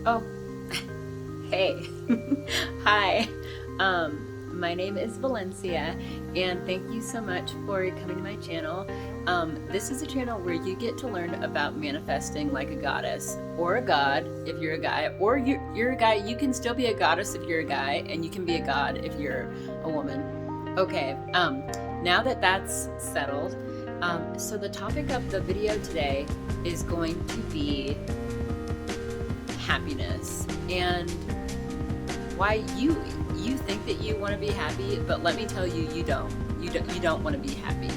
Oh, hey. Hi. My name is Valencia, and thank you so much for coming to my channel. This is a channel where you get to learn about manifesting like a goddess, or a god if you're a guy, or you're a guy. You can still be a goddess if you're a guy, and you can be a god if you're a woman. Okay, now that that's settled, so the topic of the video today is going to be happiness and why you think that you want to be happy, but let me tell you, you don't. You don't want to be happy.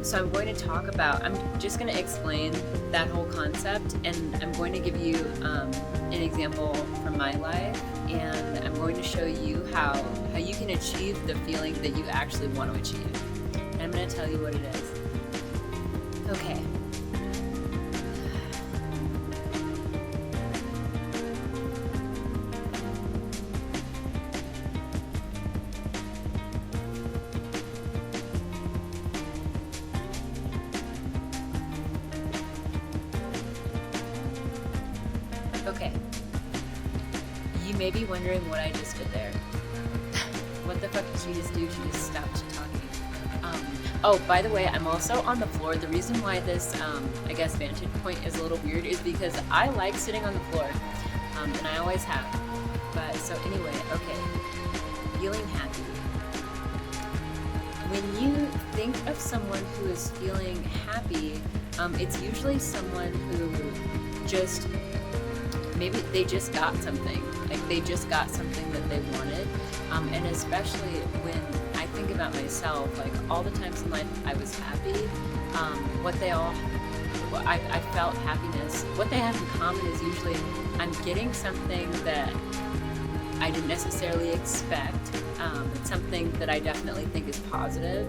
So I'm going to talk about. I'm just going to explain that whole concept, and I'm going to give you an example from my life, and I'm going to show you how you can achieve the feeling that you actually want to achieve. And I'm going to tell you what it is. Okay. Okay, you may be wondering what I just did there. What the fuck did she just do? She just stopped talking. Oh, by the way, I'm also on the floor. The reason why this, I guess, vantage point is a little weird is because I like sitting on the floor, and I always have. But so anyway, okay, feeling happy. When you think of someone who is feeling happy, it's usually someone who just maybe they just got something, like they just got something that they wanted, and especially when I think about myself, like all the times in life I was happy, I felt happiness. What they have in common is usually I'm getting something that I didn't necessarily expect. It's something that I definitely think is positive,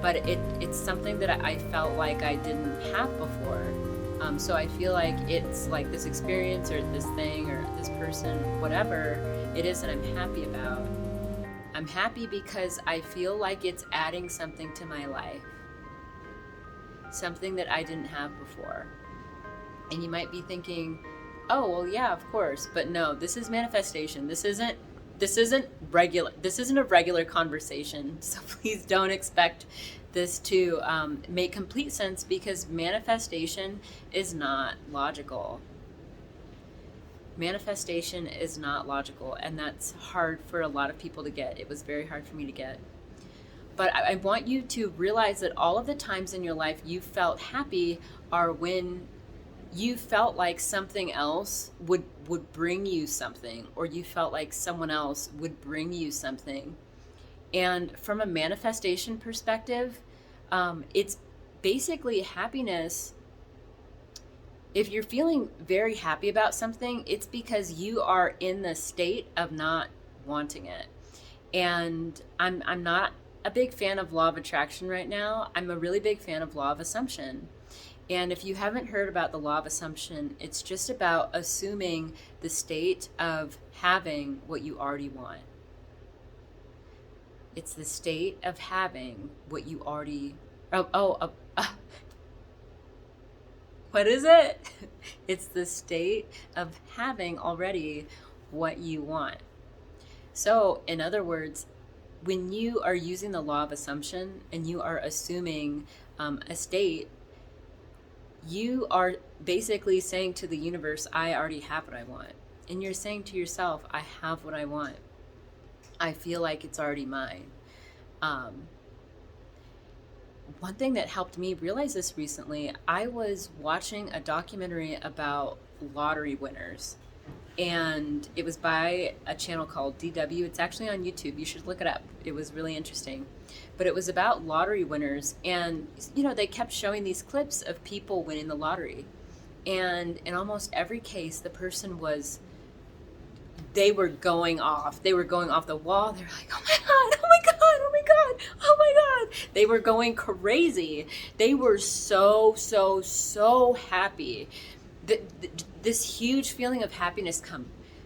but it's something that I felt like I didn't have before. So I feel like it's like this experience or this thing or this person, whatever it is that I'm happy about. I'm happy because I feel like it's adding something to my life, something that I didn't have before. And you might be thinking, oh, well, yeah, of course. But no, this is manifestation. This isn't a regular conversation. So please don't expect this to make complete sense, because manifestation is not logical. Manifestation is not logical, and that's hard for a lot of people to get. It was very hard for me to get. But I want you to realize that all of the times in your life you felt happy are when you felt like something else would bring you something, or you felt like someone else would bring you something. And from a manifestation perspective, it's basically happiness. If you're feeling very happy about something, it's because you are in the state of not wanting it. And I'm not a big fan of law of attraction right now. I'm a really big fan of law of assumption. And if you haven't heard about the law of assumption, it's just about assuming the state of having what you already want. It's the state of having what you already... What is it? It's the state of having already what you want. So, in other words, when you are using the law of assumption and you are assuming a state, you are basically saying to the universe, I already have what I want. And you're saying to yourself, I have what I want. I feel like it's already mine. One thing that helped me realize this recently, I was watching a documentary about lottery winners. And it was by a channel called DW. It's actually on YouTube. You should look it up. It was really interesting. But it was about lottery winners. And, they kept showing these clips of people winning the lottery. And in almost every case, the person they were going off. They were going off the wall. They were like, oh my God, oh my God, oh my God, oh my God. They were going crazy. They were so happy. This huge feeling of happiness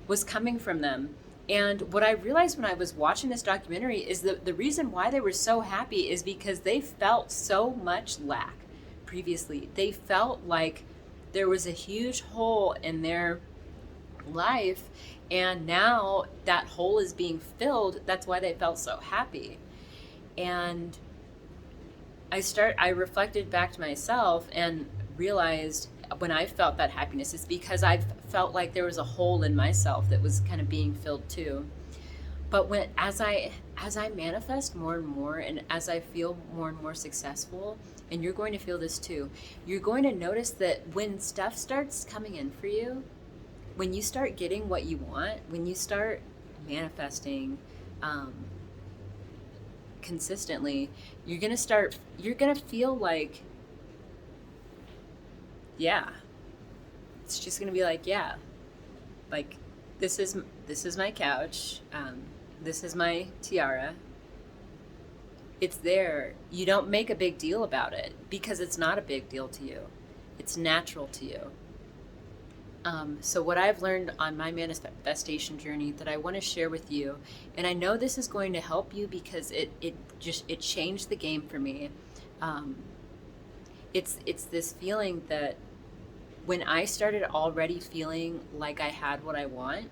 was coming from them. And what I realized when I was watching this documentary is that the reason why they were so happy is because they felt so much lack previously. They felt like there was a huge hole in their life, and now that hole is being filled. That's why they felt so happy. And I reflected back to myself and realized when I felt that happiness, it's because I felt like there was a hole in myself that was kind of being filled too. But as I manifest more and more, and as I feel more and more successful, and you're going to feel this too, you're going to notice that when stuff starts coming in for you, when you start getting what you want, when you start manifesting consistently, you're gonna feel like, yeah, it's just gonna be like, yeah, like this is my couch, this is my tiara. It's there. You don't make a big deal about it because it's not a big deal to you. It's natural to you. So what I've learned on my manifestation journey that I want to share with you, and I know this is going to help you because it changed the game for me. It's this feeling that when I started already feeling like I had what I want,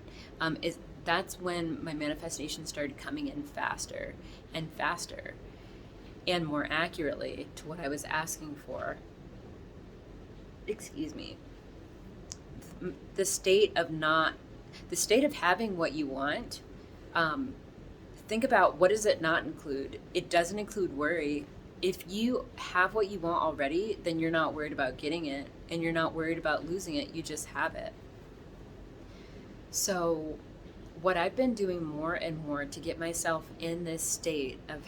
that's when my manifestation started coming in faster and faster and more accurately to what I was asking for. Excuse me. The state of having what you want, think about, what does it not include? It doesn't include worry. If you have what you want already, then you're not worried about getting it, and you're not worried about losing it. You just have it. So what I've been doing more and more to get myself in this state of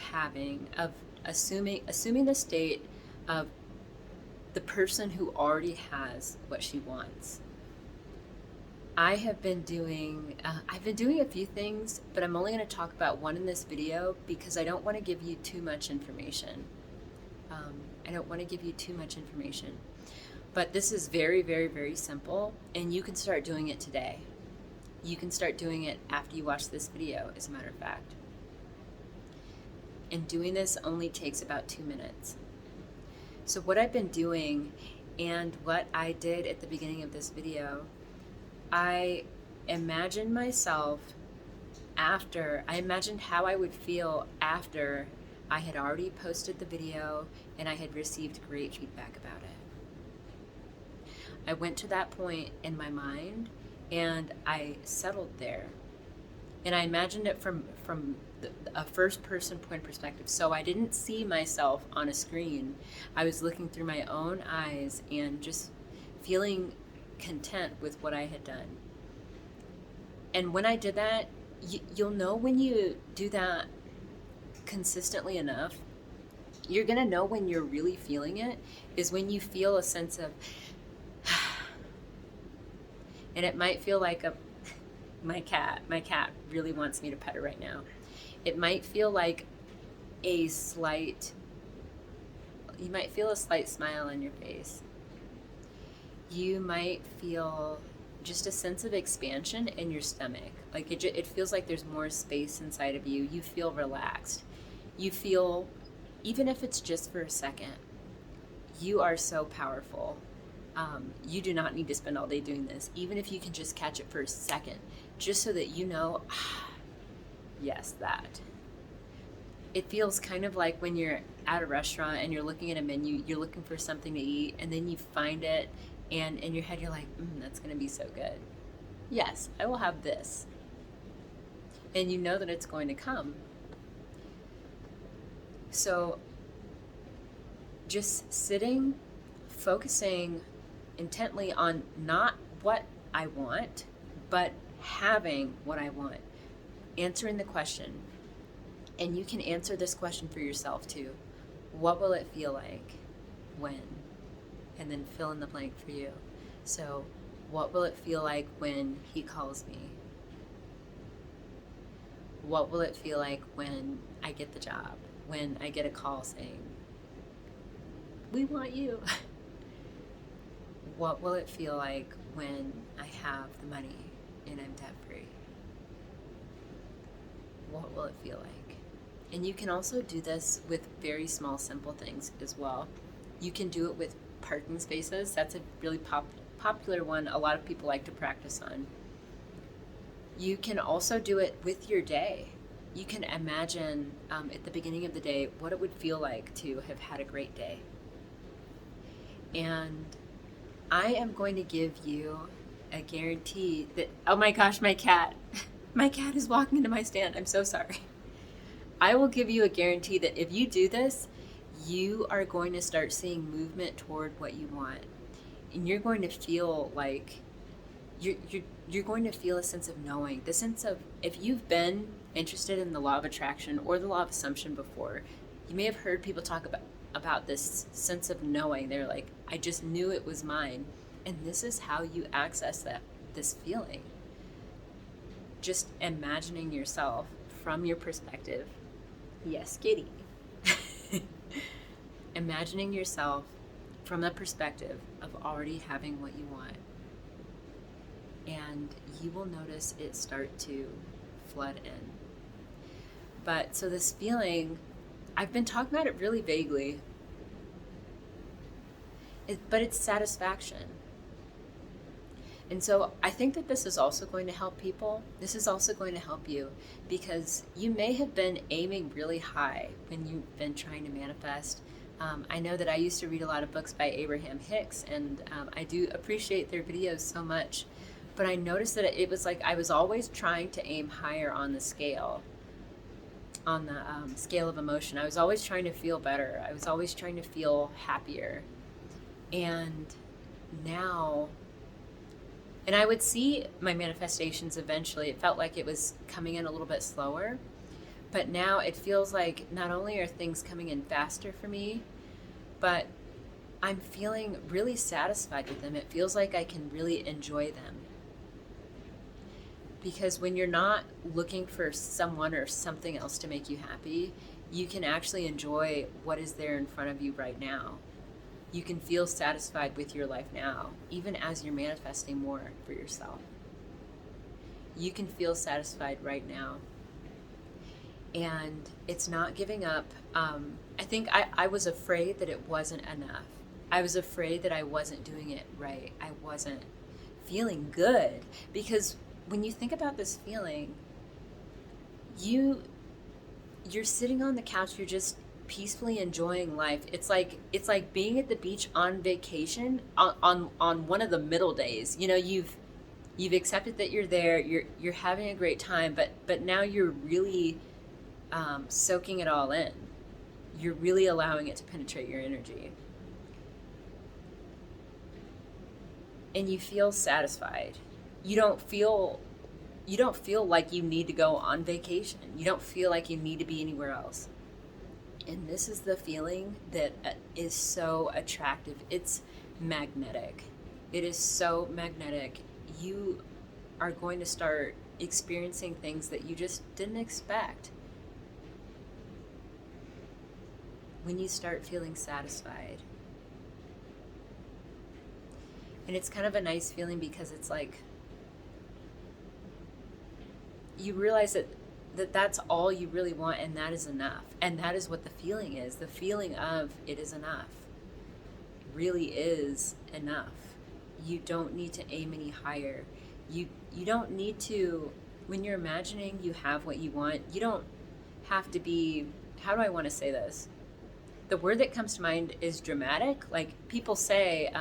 assuming the state of the person who already has what she wants. I've been doing a few things, but I'm only going to talk about one in this video because I don't want to give you too much information. But this is very, very, very simple, and you can start doing it today. You can start doing it after you watch this video, as a matter of fact. And doing this only takes about 2 minutes. So what I've been doing, and what I did at the beginning of this video, I imagined how I would feel after I had already posted the video and I had received great feedback about it. I went to that point in my mind and I settled there. And I imagined it from a first person point perspective. So I didn't see myself on a screen. I was looking through my own eyes and just feeling content with what I had done. And when I did that, you'll know when you do that consistently enough, you're gonna know when you're really feeling it, is when you feel a sense of and it might feel like my cat really wants me to pet her right now. It might feel like you might feel a slight smile on your face. You might feel just a sense of expansion in your stomach. Like it feels like there's more space inside of you. You feel relaxed. You feel, even if it's just for a second, you are so powerful. You do not need to spend all day doing this. Even if you can just catch it for a second, just so that you know, yes, that. It feels kind of like when you're at a restaurant and you're looking at a menu, you're looking for something to eat, and then you find it, and in your head you're like, that's going to be so good. Yes, I will have this. And you know that it's going to come. So just sitting, focusing intently on not what I want, but having what I want. Answering the question. And you can answer this question for yourself too. What will it feel like when? And then fill in the blank for you. So, what will it feel like when he calls me? What will it feel like when I get the job? When I get a call saying, we want you. What will it feel like when I have the money and I'm debt free? What will it feel like? And you can also do this with very small, simple things as well. You can do it with parking spaces. That's a really popular one a lot of people like to practice on. You can also do it with your day. You can imagine at the beginning of the day what it would feel like to have had a great day. And I am going to give you a guarantee that, oh my gosh, my cat. My cat is walking into my stand. I'm so sorry. I will give you a guarantee that if you do this, you are going to start seeing movement toward what you want. And you're going to feel like you're going to feel a sense of knowing, the sense of, if you've been interested in the law of attraction or the law of assumption before, you may have heard people talk about this sense of knowing. They're like, I just knew it was mine. And this is how you access this feeling. Just imagining yourself from your perspective. Yes, kitty. Imagining yourself from the perspective of already having what you want. And you will notice it start to flood in. But so this feeling, I've been talking about it really vaguely, but it's satisfaction. And so I think that this is also going to help people. This is also going to help you, because you may have been aiming really high when you've been trying to manifest. I know that I used to read a lot of books by Abraham Hicks, and I do appreciate their videos so much. But I noticed that it was like I was always trying to aim higher on the scale, scale of emotion. I was always trying to feel better. I was always trying to feel happier. And now, and I would see my manifestations eventually. It felt like it was coming in a little bit slower. But now it feels like not only are things coming in faster for me, but I'm feeling really satisfied with them. It feels like I can really enjoy them. Because when you're not looking for someone or something else to make you happy, you can actually enjoy what is there in front of you right now. You can feel satisfied with your life now, even as you're manifesting more for yourself. You can feel satisfied right now. And it's not giving up. I think I was afraid that it wasn't enough. I was afraid that I wasn't doing it right. I wasn't feeling good. Because when you think about this feeling, you're sitting on the couch, you're just peacefully enjoying life. It's like being at the beach on vacation on one of the middle days. You know, you've accepted that you're there, you're having a great time, but now you're really soaking it all in. You're really allowing it to penetrate your energy. And you feel satisfied. You don't feel like you need to go on vacation. You don't feel like you need to be anywhere else. And this is the feeling that is so attractive. It's magnetic. It is so magnetic. You are going to start experiencing things that you just didn't expect when you start feeling satisfied. And it's kind of a nice feeling because it's like you realize that that's all you really want, and that is enough. And that is what the feeling is. The feeling of it is enough really is enough. You don't need to aim any higher. You don't need to, when you're imagining you have what you want, you don't have to be, how do I want to say this? The word that comes to mind is dramatic. Like people say,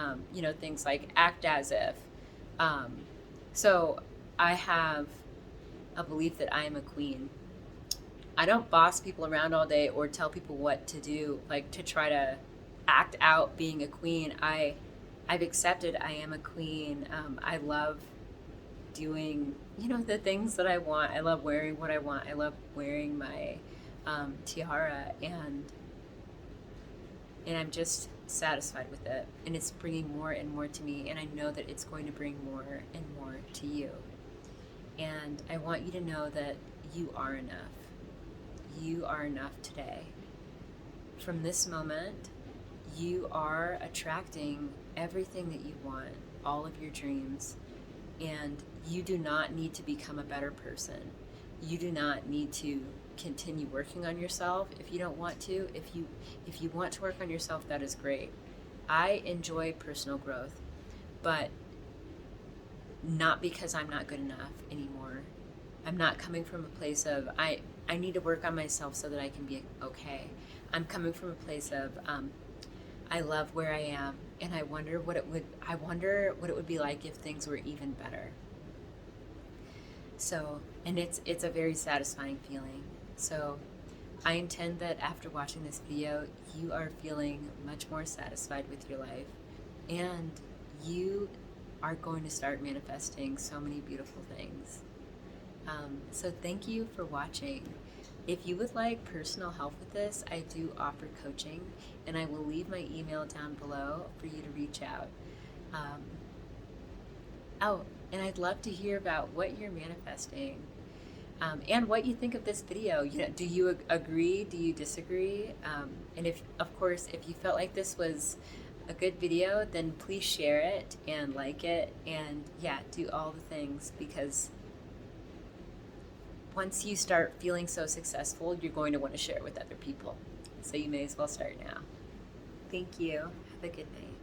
things like act as if. So I have a belief that I am a queen. I don't boss people around all day or tell people what to do, like to try to act out being a queen. I've accepted I am a queen. I love doing, the things that I want. I love wearing what I want. I love wearing my tiara, and I'm just satisfied with it. And it's bringing more and more to me, and I know that it's going to bring more and more to you. And I want you to know that you are enough. You are enough today. From this moment, you are attracting everything that you want, all of your dreams, and you do not need to become a better person. You do not need to continue working on yourself if you don't want to. If you want to work on yourself, that is great. I enjoy personal growth, but not because I'm not good enough anymore. I'm not coming from a place of I need to work on myself so that I can be okay. I'm coming from a place of I love where I am, and I wonder what it would be like if things were even better. So, and it's a very satisfying feeling. So, I intend that after watching this video, you are feeling much more satisfied with your life, and you are going to start manifesting so many beautiful things. So thank you for watching. If you would like personal help with this, I do offer coaching, and I will leave my email down below for you to reach out. Oh, and I'd love to hear about what you're manifesting, and what you think of this video. You know, do you agree? Do you disagree? And if, of course, if you felt like this was a good video, then please share it and like it, and yeah, do all the things, because once you start feeling so successful, you're going to want to share it with other people. So you may as well start now. Thank you. Have a good night.